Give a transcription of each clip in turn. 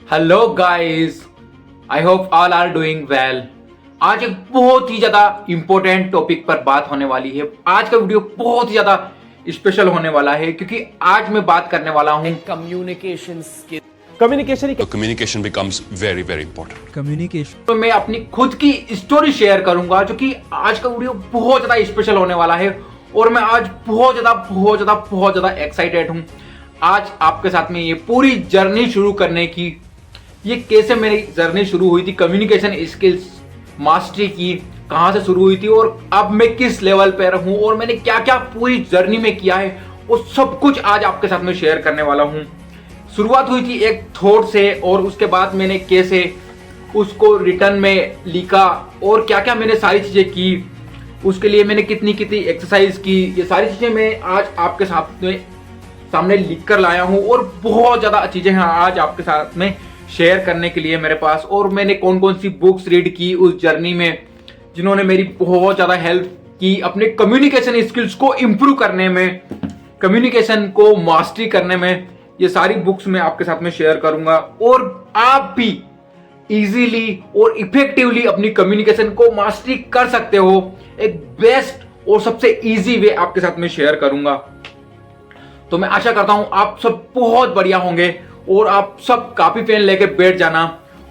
Hello guys, I hope all are doing well. आज एक बहुत ही ज्यादा इंपॉर्टेंट टॉपिक पर बात होने वाली है। आज का वीडियो बहुत ही ज्यादा स्पेशल होने वाला है क्योंकि आज मैं बात करने वाला हूं communication skill. communication becomes very very important. Communication तो मैं अपनी खुद की स्टोरी शेयर करूंगा जो कि आज का वीडियो बहुत ज्यादा स्पेशल होने वाला है और मैं आज बहुत ज्यादा एक्साइटेड हूं आज आपके साथ में ये पूरी जर्नी शुरू करने की। ये कैसे मेरी जर्नी शुरू हुई थी, कम्युनिकेशन स्किल्स मास्टरी की कहां से शुरू हुई थी और अब मैं किस लेवल पर हूं और मैंने क्या क्या पूरी जर्नी में किया है वो सब कुछ आज आपके साथ में शेयर करने वाला हूं। शुरुआत हुई थी एक थॉट से और उसके बाद मैंने कैसे उसको रिटर्न में लिखा और क्या क्या मैंने सारी चीजें की, उसके लिए मैंने कितनी कितनी एक्सरसाइज की, ये सारी चीजें मैं आज आपके सामने लिख कर लाया हूं और बहुत ज्यादा चीजें हैं आज आपके साथ में शेयर करने के लिए मेरे पास। और मैंने कौन कौन सी बुक्स रीड की उस जर्नी में जिन्होंने मेरी बहुत ज्यादा हेल्प की अपने कम्युनिकेशन स्किल्स को इंप्रूव करने में, कम्युनिकेशन को मास्टरी करने में। ये सारी बुक्स मैं आपके साथ में शेयर करूंगा और आप भी इजीली और इफेक्टिवली अपनी कम्युनिकेशन को मास्टरी कर सकते हो। एक बेस्ट और सबसे इजी वे आपके साथ में शेयर करूंगा। तो मैं आशा करता हूं आप सब बहुत बढ़िया होंगे और आप सब कॉपी पेन लेके बैठ जाना।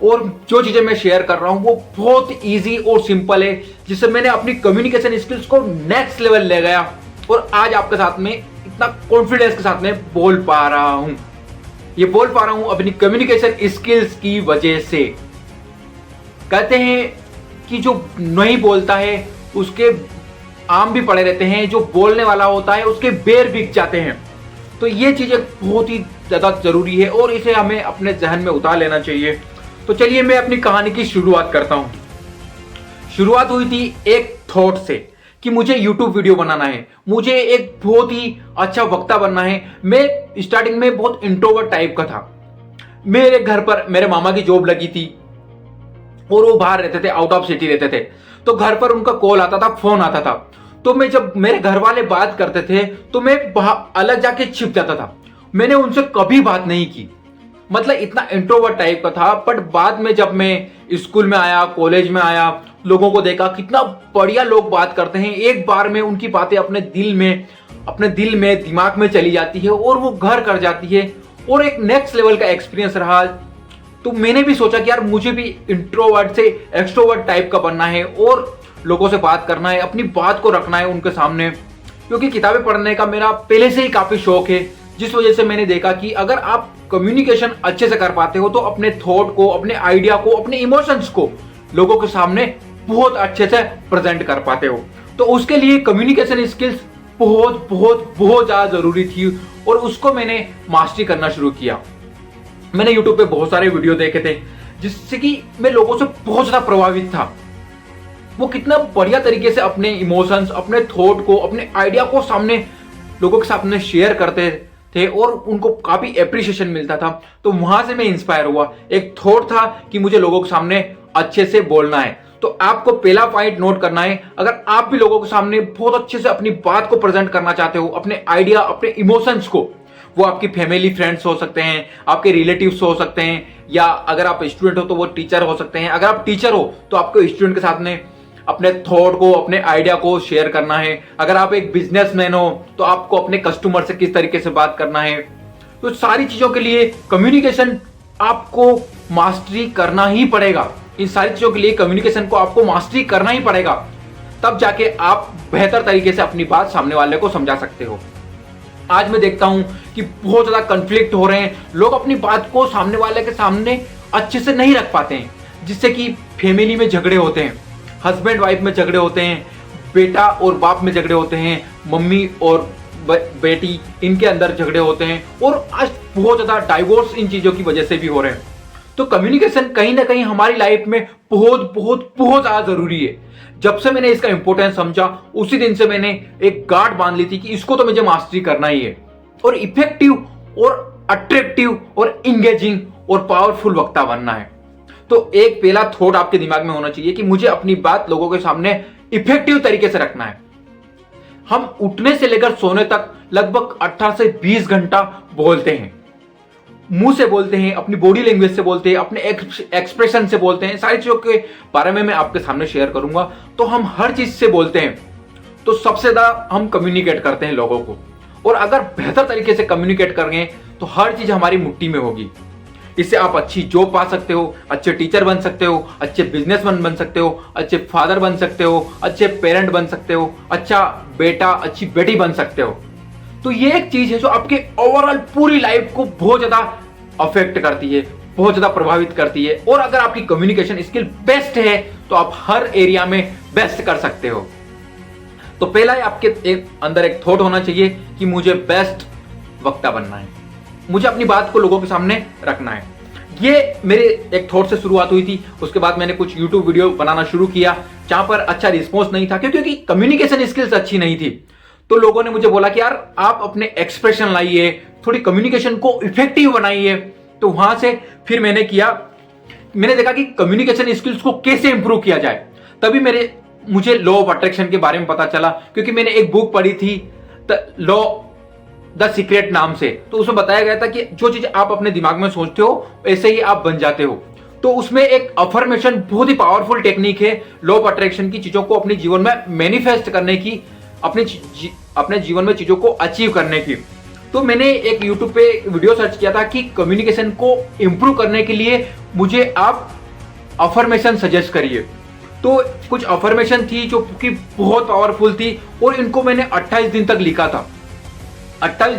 और जो चीजें मैं शेयर कर रहा हूं वो बहुत इजी और सिंपल है जिससे मैंने अपनी कम्युनिकेशन स्किल्स को नेक्स्ट लेवल ले गया और आज आपके साथ में इतना कॉन्फिडेंस के साथ में बोल पा रहा हूं। ये बोल पा रहा हूं अपनी कम्युनिकेशन स्किल्स की वजह से। कहते हैं कि जो नहीं बोलता है उसके आम भी पड़े रहते हैं, जो बोलने वाला होता है उसके बेर बिक जाते हैं। तो ये चीजें बहुत ही ज्यादा जरूरी है और इसे हमें अपने जहन में उतार लेना चाहिए। तो चलिए मैं अपनी कहानी की शुरुआत करता हूं। शुरुआत हुई थी एक थॉट से कि मुझे YouTube वीडियो बनाना है, मुझे एक बहुत ही अच्छा वक्ता बनना है। मैं स्टार्टिंग में बहुत इंट्रोवर्ट टाइप का था। मेरे घर पर मेरे मामा की जॉब लगी थी और वो बाहर रहते थे, आउट ऑफ सिटी रहते थे। तो घर पर उनका कॉल आता था, फोन आता था। तो मैं जब मेरे घर वाले बात करते थे तो मैं अलग जाके छिप जाता था। मैंने उनसे कभी बात नहीं की, मतलब इतना इंट्रोवर्ट टाइप का था। बट बाद में जब मैं स्कूल में आया, कॉलेज में आया, लोगों को देखा कितना बढ़िया लोग बात करते हैं। एक बार में उनकी बातें अपने दिल में दिमाग में चली जाती है और वो घर कर जाती है और एक नेक्स्ट लेवल का एक्सपीरियंस रहा। तो मैंने भी सोचा कि यार मुझे भी इंट्रोवर्ट से एक्सट्रोवर्ट टाइप का बनना है और लोगों से बात करना है, अपनी बात को रखना है उनके सामने। क्योंकि किताबें पढ़ने का मेरा पहले से ही काफी शौक है, जिस वजह से मैंने देखा कि अगर आप कम्युनिकेशन अच्छे से कर पाते हो तो अपने थॉट को, अपने आइडिया को, अपने इमोशंस को लोगों के सामने बहुत अच्छे से प्रेजेंट कर पाते हो। तो उसके लिए कम्युनिकेशन स्किल्स बहुत ज्यादा जरूरी थी और उसको मैंने मास्टरी करना शुरू किया। मैंने यूट्यूब पे बहुत सारे वीडियो देखे थे जिससे कि मैं लोगों से बहुत ज्यादा प्रभावित था। वो कितना बढ़िया तरीके से अपने इमोशंस, अपने थॉट को, अपने आइडिया को सामने लोगों के सामने शेयर करते थे और उनको काफी एप्रिसिएशन मिलता था। तो वहां से मैं इंस्पायर हुआ। एक थॉट था कि मुझे लोगों के सामने अच्छे से बोलना है। तो आपको पहला पॉइंट नोट करना है, अगर आप भी लोगों के सामने बहुत अच्छे से अपनी बात को प्रेजेंट करना चाहते हो, अपने आइडिया, अपने इमोशंस को, वो आपकी फैमिली फ्रेंड्स हो सकते हैं, आपके रिलेटिव्स हो सकते हैं, या अगर आप स्टूडेंट हो तो वो टीचर हो सकते हैं। अगर आप टीचर हो तो आपको स्टूडेंट के साथ में अपने थॉट को, अपने आइडिया को शेयर करना है। अगर आप एक बिजनेसमैन हो तो आपको अपने कस्टमर से किस तरीके से बात करना है। तो सारी चीजों के लिए कम्युनिकेशन आपको मास्टरी करना ही पड़ेगा। इन सारी चीजों के लिए कम्युनिकेशन को आपको मास्टरी करना ही पड़ेगा, तब जाके आप बेहतर तरीके से अपनी बात सामने वाले को समझा सकते हो। आज मैं देखता हूं कि बहुत ज्यादा कॉन्फ्लिक्ट हो रहे हैं, लोग अपनी बात को सामने वाले के सामने अच्छे से नहीं रख पाते हैं, जिससे कि फैमिली में झगड़े होते हैं, हस्बैंड वाइफ में झगड़े होते हैं, बेटा और बाप में झगड़े होते हैं, मम्मी और बेटी इनके अंदर झगड़े होते हैं और आज बहुत ज्यादा डाइवोर्स इन चीजों की वजह से भी हो रहे हैं। तो कम्युनिकेशन कहीं ना कहीं हमारी लाइफ में बहुत ज्यादा जरूरी है। जब से मैंने इसका इंपॉर्टेंस समझा उसी दिन से मैंने एक गार्ड बांध ली थी कि इसको तो मुझे मास्टरी करना ही है और इफेक्टिव और अट्रैक्टिव और इंगेजिंग और पावरफुल वक्ता बनना है। तो एक पहला थॉट आपके दिमाग में होना चाहिए कि मुझे अपनी बात लोगों के सामने इफेक्टिव तरीके से रखना है। हम उठने से लेकर सोने तक लगभग 18 से 20 घंटा बोलते हैं मुंह से बोलते हैं, अपनी बॉडी लैंग्वेज से बोलते हैं, अपने एक्सप्रेशन से बोलते हैं, सारी चीजों के बारे में मैं आपके सामने शेयर करूंगा। तो हम हर चीज से बोलते हैं, तो सबसे ज्यादा हम कम्युनिकेट करते हैं लोगों को, और अगर बेहतर तरीके से कम्युनिकेट करेंगे तो हर चीज हमारी मुट्ठी में होगी। इससे आप अच्छी जॉब पा सकते हो, अच्छे टीचर बन सकते हो, अच्छे बिजनेसमैन बन सकते हो, अच्छे फादर बन सकते हो, अच्छे पेरेंट बन सकते हो, अच्छा बेटा अच्छी बेटी बन सकते हो। तो ये एक चीज है जो आपके ओवरऑल पूरी लाइफ को बहुत ज्यादा अफेक्ट करती है, बहुत ज्यादा प्रभावित करती है। और अगर आपकी कम्युनिकेशन स्किल बेस्ट है तो आप हर एरिया में बेस्ट कर सकते हो। तो पहला है आपके अंदर एक थॉट होना चाहिए कि मुझे बेस्ट वक्ता बनना है, मुझे अपनी बात को लोगों के सामने रखना है। ये मेरे एक थॉट से शुरुआत हुई थी। उसके बाद मैंने कुछ YouTube वीडियो बनाना शुरू किया जहां पर अच्छा रिस्पॉन्स नहीं था, क्योंकि कम्युनिकेशन स्किल्स अच्छी नहीं थी। तो लोगों ने मुझे बोला कि यार आप अपने एक्सप्रेशन लाइए, थोड़ी कम्युनिकेशन को इफेक्टिव बनाइए। तो वहां से फिर मैंने देखा कि कम्युनिकेशन स्किल्स को कैसे इंप्रूव किया जाए। तभी मुझे लॉ ऑफ अट्रैक्शन के बारे में पता चला, क्योंकि मैंने एक बुक पढ़ी थी द सीक्रेट नाम से। तो उसमें बताया गया था कि जो चीज आप अपने दिमाग में सोचते हो ऐसे ही आप बन जाते हो। तो उसमें एक अफर्मेशन बहुत ही पावरफुल टेक्निक है लॉ ऑफ अट्रैक्शन की, चीजों को अपने जीवन में मैनिफेस्ट करने की, अपने जीवन में चीजों को अचीव करने की। तो मैंने एक YouTube पे वीडियो सर्च किया था कि कम्युनिकेशन को इंप्रूव करने के लिए मुझे आप अफर्मेशन सजेस्ट करिए। तो कुछ अफर्मेशन थी जो कि बहुत पावरफुल थी, और इनको मैंने 28 दिन तक लिखा था। 28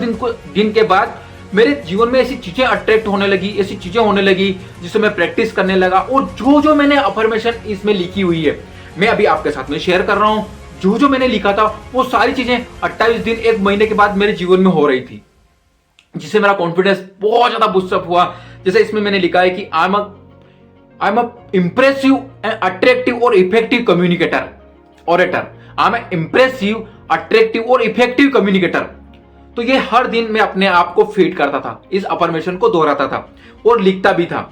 दिन के बाद मेरे जीवन में ऐसी चीजें अट्रैक्ट होने लगी, ऐसी चीजें होने लगी जिससे मैं प्रैक्टिस करने लगा। और जो मैंने अफर्मेशन इसमें लिखी हुई है मैं अभी आपके साथ में शेयर कर रहा हूं। जो मैंने लिखा था वो सारी चीजें 28 दिन, 1 महीने के बाद मेरे जीवन में हो रही थी, जिससे मेरा कॉन्फिडेंस बहुत ज्यादा बूस्ट अप हुआ। जैसे इसमें मैंने लिखा है कि I am impressive and attractive और effective communicator orator. I am impressive, attractive और इफेक्टिव कम्युनिकेटर। तो ये हर दिन मैं अपने आप को फीड करता था, इस अफर्मेशन को दोहराता था और लिखता भी था।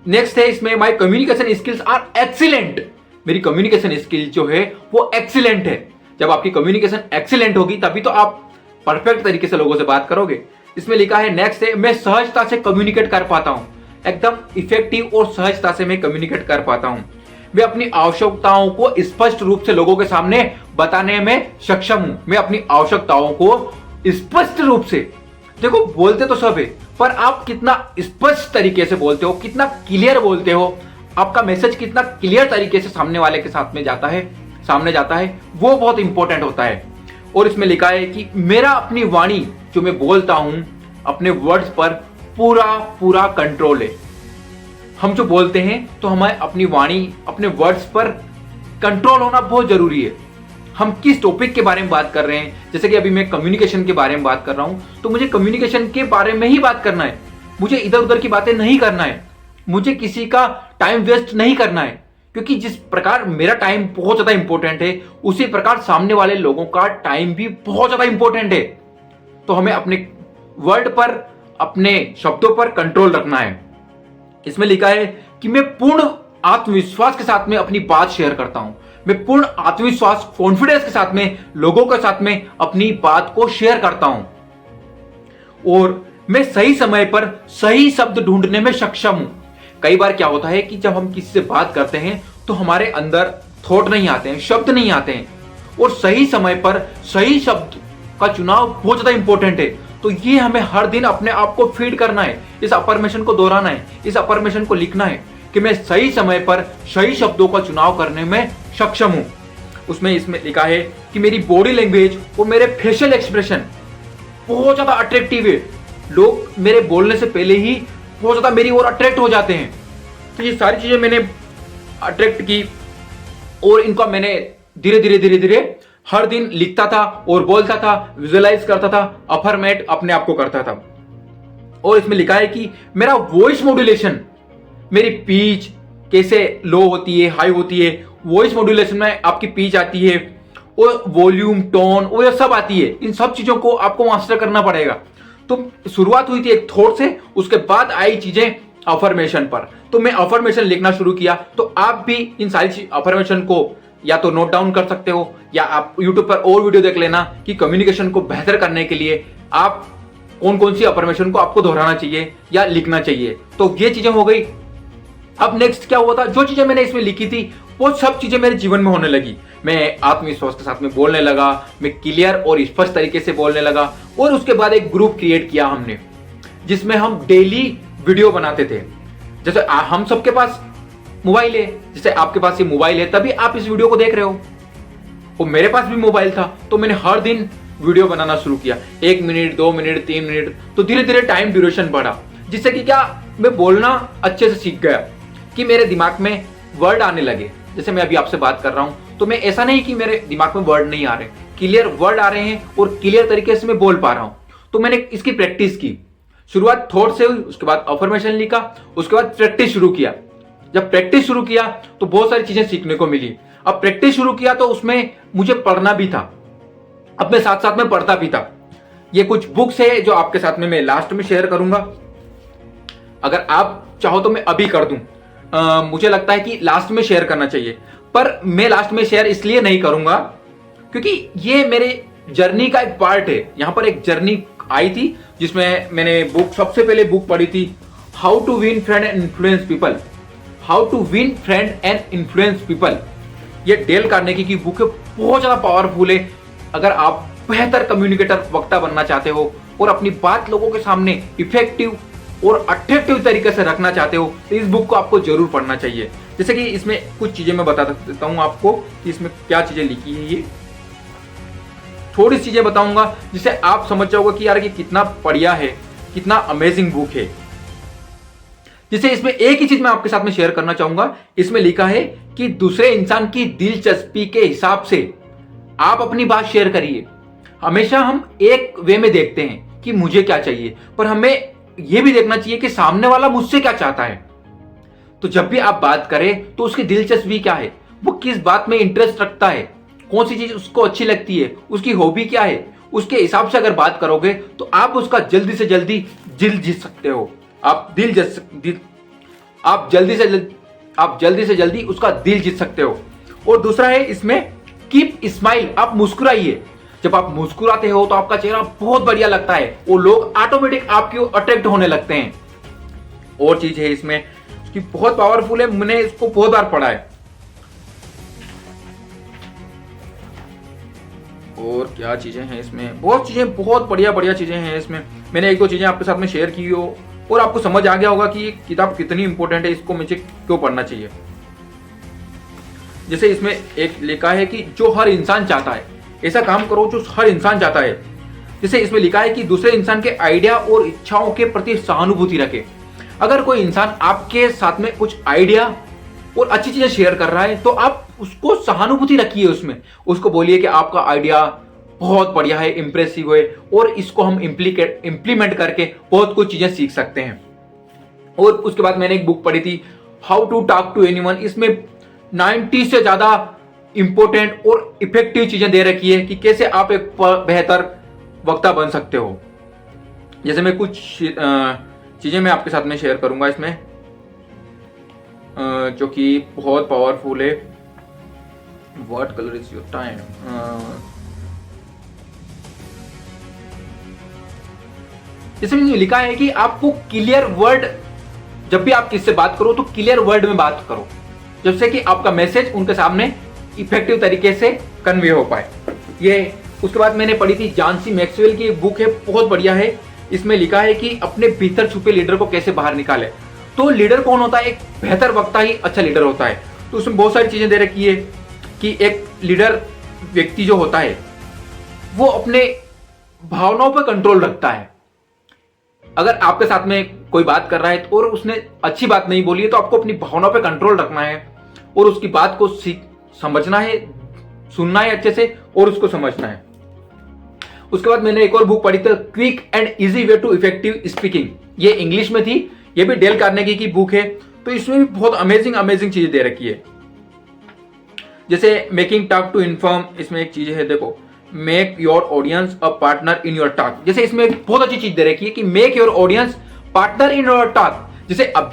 नेक्स्ट है इसमें my communication skills are excellent. मेरी कम्युनिकेशन स्किल जो है वो एक्सीलेंट है। जब आपकी कम्युनिकेशन एक्सीलेंट होगी तभी तो आप परफेक्ट तरीके से लोगों से बात करोगे। इसमें लिखा है नेक्स्ट है मैं सहजता से कम्युनिकेट कर पाता हूं, एकदम इफेक्टिव और सहजता से मैं कम्युनिकेट कर पाता हूं। मैं अपनी आवश्यकताओं को स्पष्ट रूप से लोगों के सामने बताने में सक्षम हूं। मैं अपनी आवश्यकताओं को स्पष्ट रूप से, देखो बोलते तो सब है, पर आप कितना स्पष्ट तरीके से बोलते हो, कितना क्लियर बोलते हो, आपका मैसेज कितना क्लियर तरीके से सामने वाले के साथ में सामने जाता है, वो बहुत इंपॉर्टेंट होता है। और इसमें लिखा है कि मेरा अपनी वाणी जो मैं बोलता हूं, अपने वर्ड्स पर पूरा कंट्रोल है। हम जो बोलते हैं तो हमें अपनी वाणी, अपने वर्ड्स पर कंट्रोल होना बहुत जरूरी है। हम किस टॉपिक के बारे में बात कर रहे हैं, जैसे कि अभी मैं कम्युनिकेशन के बारे में बात कर रहा हूं, तो मुझे कम्युनिकेशन के बारे में ही बात करना है। मुझे इधर उधर की बातें नहीं करना है, मुझे किसी का टाइम वेस्ट नहीं करना है, क्योंकि जिस प्रकार मेरा टाइम बहुत ज्यादा इंपॉर्टेंट है उसी प्रकार सामने वाले लोगों का टाइम भी बहुत ज्यादा इंपॉर्टेंट है। तो हमें अपने वर्ड पर, अपने शब्दों पर कंट्रोल रखना है। इसमें लिखा है कि मैं पूर्ण आत्मविश्वास के साथ में अपनी बात शेयर करता हूं। मैं पूर्ण आत्मविश्वास, कॉन्फिडेंस के साथ में लोगों के साथ में अपनी बात को शेयर करता हूं। और मैं सही समय पर सही शब्द ढूंढने में सक्षम हूं। कई बार क्या होता है कि जब हम किसी से बात करते हैं तो हमारे अंदर थॉट नहीं आते हैं, शब्द नहीं आते हैं, और सही समय पर सही शब्द का चुनाव बहुत ज्यादा इंपॉर्टेंट है। तो ये हमें हर दिन अपने आप को फीड करना है, इस अफर्मेशन को दोहराना है, इस अफर्मेशन को लिखना है कि मैं सही समय पर सही शब्दों का चुनाव करने में सक्षम हूं। इसमें लिखा है कि मेरी बॉडी लैंग्वेज और मेरे फेशियल एक्सप्रेशन बहुत ज्यादा अट्रैक्टिव है। लोग मेरे बोलने से पहले ही बहुत ज्यादा मेरी ओर अट्रैक्ट हो जाते हैं। तो ये सारी चीजें मैंने अट्रैक्ट की और इनको मैंने धीरे धीरे हर दिन लिखता था और बोलता था, विजुअलाइज करता था, अफर्मेट अपने आप को करता था। और इसमें लिखा है कि मेरा वॉइस मॉड्यूलेशन, मेरी पिच कैसे लो होती है, हाई होती है, वॉइस मॉड्यूलेशन में आपकी पिच आती है और वॉल्यूम, टोन, वो ये सब आती है। इन सब चीजों को आपको मास्टर करना पड़ेगा। तो शुरुआत हुई थी एक थॉट से, उसके बाद आई चीजें अफर्मेशन पर। तो मैं अफर्मेशन लिखना शुरू किया। तो आप भी इन सारी अफर्मेशन को या तो नोट डाउन कर सकते हो, या आप YouTube पर और वीडियो देख लेना कि कम्युनिकेशन को बेहतर करने के लिए आप कौन कौन सी अफर्मेशन को आपको दोहराना चाहिए या लिखना चाहिए। तो ये चीजें हो गई। अब नेक्स्ट क्या हुआ था, जो चीजें मैंने इसमें लिखी थी वो सब चीजें मेरे जीवन में होने लगी। मैं आत्मविश्वास के साथ में बोलने लगा, मैं क्लियर और स्पष्ट तरीके से बोलने लगा। और उसके बाद एक ग्रुप क्रिएट किया हमने, जिसमें हम डेली वीडियो बनाते थे। जैसे हम सबके पास मोबाइल है, जैसे आपके पास ये मोबाइल है तभी आप इस वीडियो को देख रहे हो, और मेरे पास भी मोबाइल था, तो मैंने हर दिन वीडियो बनाना शुरू किया। 1 मिनट, 2 मिनट, 3 मिनट, तो धीरे धीरे टाइम ड्यूरेशन बढ़ा, जिससे कि क्या, मैं बोलना अच्छे से सीख गया, कि मेरे दिमाग में वर्ड आने लगे। जैसे मैं अभी आपसे बात कर रहा हूं, तो मैं ऐसा नहीं कि मेरे दिमाग में वर्ड नहीं आ रहे, क्लियर वर्ड आ रहे हैं और क्लियर तरीके से मैं बोल पा रहा हूं। तो मैंने इसकी प्रैक्टिस की। शुरुआत थॉट से हुई, उसके बाद अफर्मेशन लिखा, उसके बाद प्रैक्टिस शुरू किया। जब प्रैक्टिस शुरू किया तो बहुत सारी चीजें सीखने को मिली। अब प्रैक्टिस शुरू किया तो उसमें मुझे पढ़ना भी था, अब मैं साथ साथ में पढ़ता भी था। ये कुछ बुक्स है जो आपके साथ में मैं लास्ट में शेयर करूंगा। अगर आप चाहो तो मैं अभी कर दूं, मुझे लगता है कि लास्ट में शेयर करना चाहिए, पर मैं लास्ट में शेयर इसलिए नहीं करूंगा क्योंकि ये मेरे जर्नी का एक पार्ट है। यहां पर एक जर्नी आई थी जिसमें मैंने सबसे पहले बुक पढ़ी थी, how to win friend and influence people. How to win friend and influence people, ये डेल कार्नेगी की बुक है, बहुत ज्यादा पावरफुल है। अगर आप बेहतर कम्युनिकेटर, वक्ता बनना चाहते हो और अपनी बात लोगों के सामने इफेक्टिव और अट्रैक्टिव तरीके से रखना चाहते हो, तो इस बुक को आपको जरूर पढ़ना चाहिए। जैसे कि इसमें कुछ चीजें मैं बता देता हूं आपको कि इसमें क्या चीजें लिखी है। ये थोड़ी सी चीजें बताऊंगा जिससे आप समझ जाओगे कि यार ये कितना बढ़िया है, कितना अमेजिंग बुक है। जिसे इसमें एक ही चीज मैं आपके साथ में शेयर करना चाहूंगा। इसमें लिखा है कि दूसरे इंसान की दिलचस्पी के हिसाब से आप अपनी बात शेयर करिए। हमेशा हम एक वे में देखते हैं कि मुझे क्या चाहिए, पर हमें यह भी देखना चाहिए कि सामने वाला मुझसे क्या चाहता है। तो जब भी आप बात करें तो उसकी दिलचस्पी क्या है, वो किस बात में इंटरेस्ट रखता है, कौन सी चीज उसको अच्छी लगती है, उसकी हॉबी क्या है, उसके हिसाब से अगर बात करोगे तो आप उसका जल्दी से जल्दी दिल जीत सकते हो। आप जल्दी से जल्दी उसका दिल जीत सकते हो। और दूसरा है इसमें कीप स्माइल, आप मुस्कुराइए। जब आप मुस्कुराते हो तो आपका चेहरा बहुत बढ़िया लगता है और लोग ऑटोमेटिक आपकी ओर अट्रैक्ट होने लगते हैं। और चीज है इसमें कि बहुत पावरफुल है, मैंने इसको बहुत बार पढ़ा है। और क्या चीजें हैं इसमें, बहुत चीजें, बहुत बढ़िया चीजें हैं इसमें। मैंने 1-2 चीजें आपके साथ में शेयर की हो और आपको समझ आ गया होगा कि ये किताब कितनी इंपॉर्टेंट है, इसको मुझे क्यों पढ़ना चाहिए। जैसे इसमें एक लिखा है कि जो हर इंसान चाहता है, ऐसा काम करो जो हर इंसान चाहता है। जैसे इसमें लिखा है कि दूसरे इंसान के आइडिया और इच्छाओं के प्रति सहानुभूति रखें। अगर कोई इंसान आपके साथ में कुछ आइडिया और अच्छी चीजें शेयर कर रहा है तो आप उसको सहानुभूति रखिए, उसमें उसको बोलिए कि आपका आइडिया बहुत बढ़िया है, इंप्रेसिव है और इसको हम इम्प्लीमेंट करके बहुत कुछ चीजें सीख सकते हैं। और उसके बाद मैंने एक बुक पढ़ी थी, how to talk to anyone. इसमें 90 से ज्यादा इंपॉर्टेंट और इफेक्टिव चीजें दे रखी है कि कैसे आप एक बेहतर वक्ता बन सकते हो। जैसे मैं कुछ चीजें मैं आपके साथ में शेयर करूंगा इसमें, जो कि बहुत पावरफुल है। What colour is your time. जैसे मैंने लिखा है कि आपको क्लियर वर्ड, जब भी आप किससे बात करो तो क्लियर वर्ड में बात करो, जिससे कि आपका मैसेज उनके सामने इफेक्टिव तरीके से कन्वे हो पाए। ये उसके बाद मैंने पढ़ी थी जानसी मैक्सवेल की बुक है, बहुत बढ़िया है। इसमें लिखा है कि अपने भीतर छुपे लीडर को कैसे बाहर निकाले। तो लीडर कौन होता है, एक बेहतर वक्ता ही अच्छा लीडर होता है। तो उसमें बहुत सारी चीजें दे रखी है कि एक लीडर व्यक्ति जो होता है वो अपने भावनाओं पर कंट्रोल रखता है। अगर आपके साथ में कोई बात कर रहा है और उसने अच्छी बात नहीं बोली है तो आपको अपनी भावनाओं पर कंट्रोल रखना है और उसकी बात को समझना है, सुनना है अच्छे से और उसको समझना है। उसके बाद मैंने एक और बुक पढ़ी थी, quick and easy way to effective speaking. ये इंग्लिश में थी, ये भी डेल कार्नेगी की बुक है। तो इसमें भी बहुत अमेजिंग चीजें दे रखी है। जैसे मेकिंग टॉक टू इन्फॉर्म, इसमें एक चीज है, देखो, make your audience a partner in your talk. जैसे इसमें बहुत अच्छी चीज दे रखी है कि make your audience partner in your talk. जैसे अब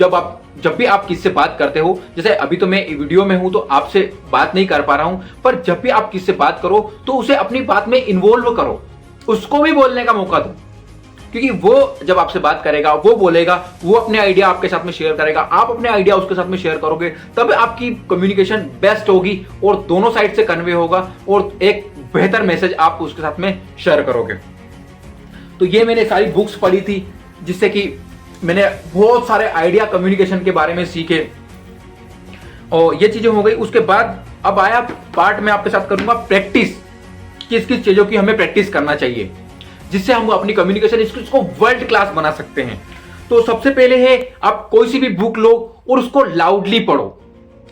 जब भी आप किससे बात करते हो, जैसे अभी तो मैं वीडियो में हूं तो आपसे बात नहीं कर पा रहा हूं, पर जब भी आप किससे बात करो तो उसे अपनी बात में इन्वॉल्व करो, उसको भी बोलने का मौका दो। क्योंकि वो जब आपसे बात करेगा, वो बोलेगा, वो अपने आइडिया आपके साथ में शेयर करेगा, आप अपने आइडिया उसके साथ में शेयर करोगे, तब आपकी कम्युनिकेशन बेस्ट होगी और दोनों साइड से कन्वे होगा और एक बेहतर मैसेज आप उसके साथ में शेयर करोगे। तो ये मैंने सारी बुक्स पढ़ी थी जिससे कि मैंने बहुत सारे आइडिया कम्युनिकेशन के बारे में सीखे और ये चीजें हो गई। उसके बाद अब आया पार्ट में आपके साथ करूंगा प्रैक्टिस, किस किस चीजों की हमें प्रैक्टिस करना चाहिए जिससे हम अपनी कम्युनिकेशन स्किल्स को वर्ल्ड क्लास बना सकते हैं। तो सबसे पहले है आप कोई सी भी बुक लो और उसको लाउडली पढ़ो।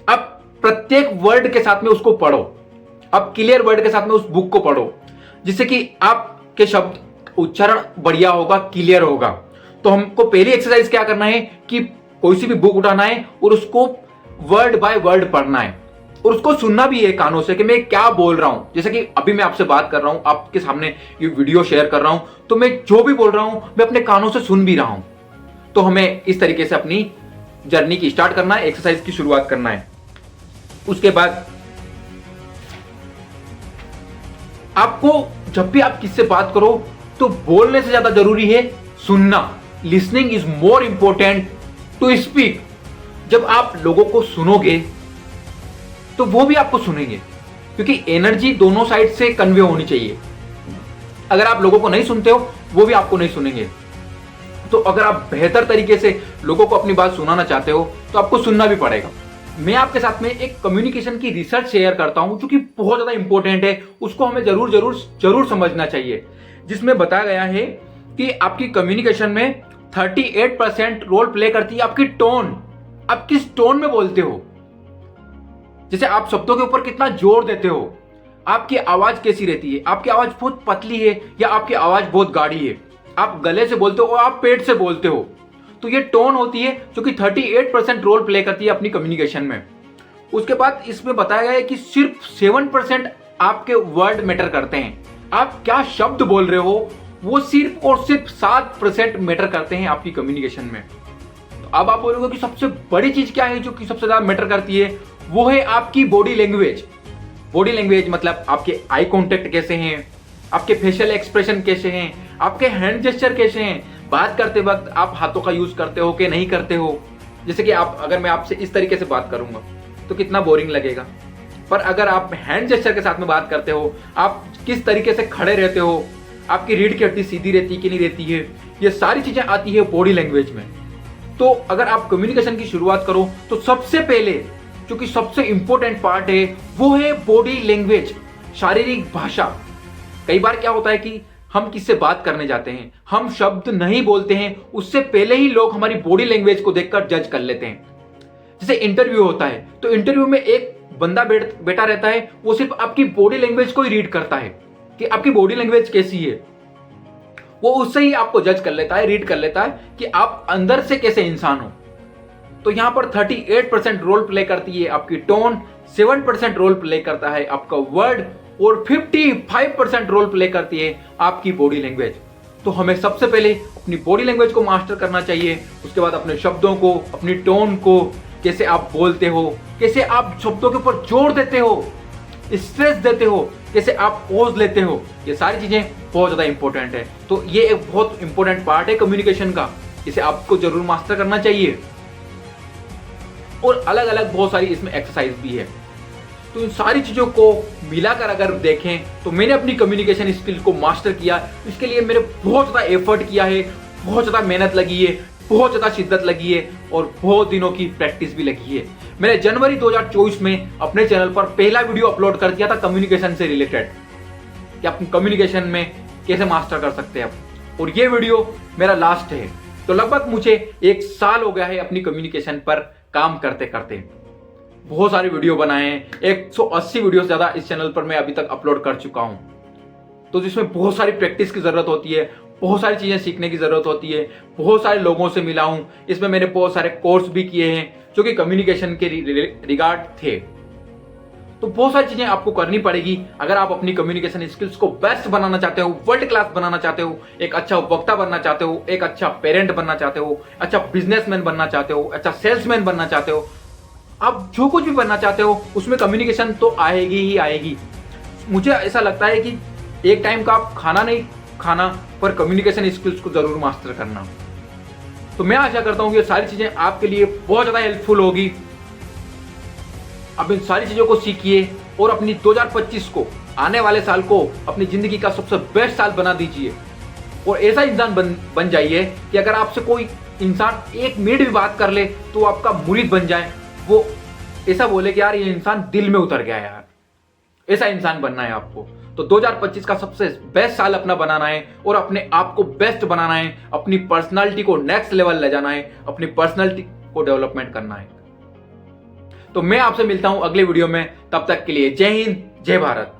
आप प्रत्येक वर्ड के साथ में उसको पढ़ो, आप क्लियर वर्ड के साथ में उस बुक को पढ़ो जिससे कि आपके शब्द उच्चारण बढ़िया होगा, क्लियर होगा। तो हमको पहली एक्सरसाइज क्या करना है कि कोई सी भी बुक उठाना है और उसको वर्ड बाय वर्ड पढ़ना है और उसको सुनना भी है कानों से कि मैं क्या बोल रहा हूं। जैसे कि अभी मैं आपसे बात कर रहा हूं, आपके सामने ये वीडियो शेयर कर रहा हूं, तो मैं जो भी बोल रहा हूं मैं अपने कानों से सुन भी रहा हूं। तो हमें इस तरीके से अपनी जर्नी की स्टार्ट करना है, एक्सरसाइज की शुरुआत करना है। उसके बाद आपको जब भी आप किससे बात करो तो बोलने से ज्यादा जरूरी है सुनना। Listening is more important to speak. जब आप लोगों को सुनोगे तो वो भी आपको सुनेंगे, क्योंकि एनर्जी दोनों साइड से कन्वे होनी चाहिए। अगर आप लोगों को नहीं सुनते हो वो भी आपको नहीं सुनेंगे। तो अगर आप बेहतर तरीके से लोगों को अपनी बात सुनाना चाहते हो तो आपको सुनना भी पड़ेगा। मैं आपके साथ में एक कम्युनिकेशन की रिसर्च शेयर करता हूं जो कि बहुत ज्यादा इंपॉर्टेंट है, उसको हमें जरूर जरूर जरूर समझना चाहिए। जिसमें बताया गया है कि आपकी कम्युनिकेशन में 38% रोल प्ले करती है आपकी टोन। आप किस टोन में बोलते हो, जैसे आप शब्दों के ऊपर कितना जोर देते हो, आपकी आवाज कैसी रहती है, आपकी आवाज बहुत पतली है या आपकी आवाज बहुत गाढ़ी है, आप गले से बोलते हो और आप पेट से बोलते हो। तो ये टोन होती है जो कि 38% रोल प्ले करती है अपनी कम्युनिकेशन में। उसके बाद इसमें बताया गया है कि सिर्फ 7% आपके वर्ड मैटर करते हैं। आप क्या शब्द बोल रहे हो वो सिर्फ और सिर्फ 7% मैटर करते हैं आपकी कम्युनिकेशन में। तो अब आप बोलोगे कि सबसे बड़ी चीज क्या है जो कि सबसे ज्यादा मैटर करती है, वो है आपकी बॉडी लैंग्वेज। बॉडी लैंग्वेज मतलब आपके आई कांटेक्ट कैसे हैं, आपके फेशियल एक्सप्रेशन कैसे हैं, आपके हैंड जेस्चर कैसे हैं, बात करते वक्त आप हाथों का यूज करते हो कि नहीं करते हो। जैसे कि आप अगर मैं आपसे इस तरीके से बात करूंगा तो कितना बोरिंग लगेगा, पर अगर आप हैंड जेस्चर के साथ में बात करते हो, आप किस तरीके से खड़े रहते हो, आपकी रीढ़ की हड्डी सीधी रहती है कि नहीं रहती है, ये सारी चीजें आती है बॉडी लैंग्वेज में। तो अगर आप कम्युनिकेशन की शुरुआत करो तो सबसे पहले जो कि सबसे इंपॉर्टेंट पार्ट है वो है बॉडी लैंग्वेज, शारीरिक भाषा। कई बार क्या होता है कि हम किससे बात करने जाते हैं, हम शब्द नहीं बोलते हैं, उससे पहले ही लोग हमारी बॉडी लैंग्वेज को देखकर जज कर लेते हैं। जैसे इंटरव्यू होता है तो इंटरव्यू में एक बंदा बैठा रहता है, वो सिर्फ आपकी बॉडी लैंग्वेज को ही रीड करता है कि आपकी बॉडी लैंग्वेज कैसी है। वो उससे ही आपको जज कर लेता है, रीड कर लेता है कि आप अंदर से कैसे इंसान हो। तो यहां पर 38% रोल प्ले करती है आपकी टोन, 7% रोल प्ले करता है आपका वर्ड और 55% रोल प्ले करती है आपकी बॉडी लैंग्वेज। तो हमें सबसे पहले अपनी बॉडी लैंग्वेज को मास्टर करना चाहिए। उसके बाद अपने शब्दों को, अपनी टोन को, कैसे आप बोलते हो, कैसे आप शब्दों के ऊपर जोर देते हो, स्ट्रेस देते हो, कैसे आप पॉज लेते हो, ये सारी चीजें बहुत ज्यादा इंपॉर्टेंट है। तो ये एक बहुत इंपॉर्टेंट पार्ट है कम्युनिकेशन का, इसे आपको जरूर मास्टर करना चाहिए। और अलग अलग बहुत सारी इसमें एक्सरसाइज भी है। तो इन सारी चीजों को मिलाकर अगर देखें तो मैंने अपनी कम्युनिकेशन स्किल को मास्टर किया। इसके लिए मैंने बहुत ज्यादा एफर्ट किया है, बहुत ज्यादा मेहनत लगी है, बहुत ज्यादा शिद्दत लगी है और बहुत दिनों की प्रैक्टिस भी लगी है। मैंने जनवरी 2024 में अपने चैनल पर पहला वीडियो अपलोड कर दिया था कम्युनिकेशन से रिलेटेड, कि आप कम्युनिकेशन में कैसे मास्टर कर सकते हैं आप। और ये वीडियो मेरा लास्ट है। तो लगभग मुझे 1 साल हो गया है अपनी कम्युनिकेशन पर काम करते करते। बहुत सारे वीडियो बनाए हैं, 180 वीडियो से ज्यादा इस चैनल पर मैं अभी तक अपलोड कर चुका हूं। तो जिसमें बहुत सारी प्रैक्टिस की जरूरत होती है, बहुत सारी चीजें सीखने की जरूरत होती है, बहुत सारे लोगों से मिला हूं। इसमें मैंने बहुत सारे कोर्स भी किए हैं जो कि कम्युनिकेशन के रिगार्ड थे। तो बहुत सारी चीजें आपको करनी पड़ेगी अगर आप अपनी कम्युनिकेशन स्किल्स को बेस्ट बनाना चाहते हो, वर्ल्ड क्लास बनाना चाहते हो, एक अच्छा वक्ता बनना चाहते हो, एक अच्छा पेरेंट बनना चाहते हो, अच्छा बिजनेसमैन बनना चाहते हो, अच्छा सेल्समैन बनना चाहते हो। आप जो कुछ भी बनना चाहते हो उसमें कम्युनिकेशन तो आएगी ही आएगी। मुझे ऐसा लगता है कि एक टाइम का आप खाना नहीं खाना, पर कम्युनिकेशन स्किल्स को जरूर मास्टर करना। तो मैं आशा करता हूं कि ये सारी चीजें आपके लिए बहुत ज्यादा हेल्पफुल होगी। अब इन सारी चीजों को सीखिए और अपनी 2025 को, आने वाले साल को अपनी जिंदगी का सबसे बेस्ट साल बना दीजिए और ऐसा इंसान बन जाइए कि अगर आपसे कोई इंसान 1 मिनट भी बात कर ले तो वो आपका मुरीद बन जाए, वो ऐसा बोले कि यार ये इंसान दिल में उतर गया यार। ऐसा इंसान बनना है आपको। तो 2025 का सबसे बेस्ट साल अपना बनाना है और अपने आप को बेस्ट बनाना है, अपनी पर्सनालिटी को नेक्स्ट लेवल ले जाना है, अपनी पर्सनालिटी को डेवलपमेंट करना है। तो मैं आपसे मिलता हूं अगले वीडियो में, तब तक के लिए जय हिंद, जय भारत।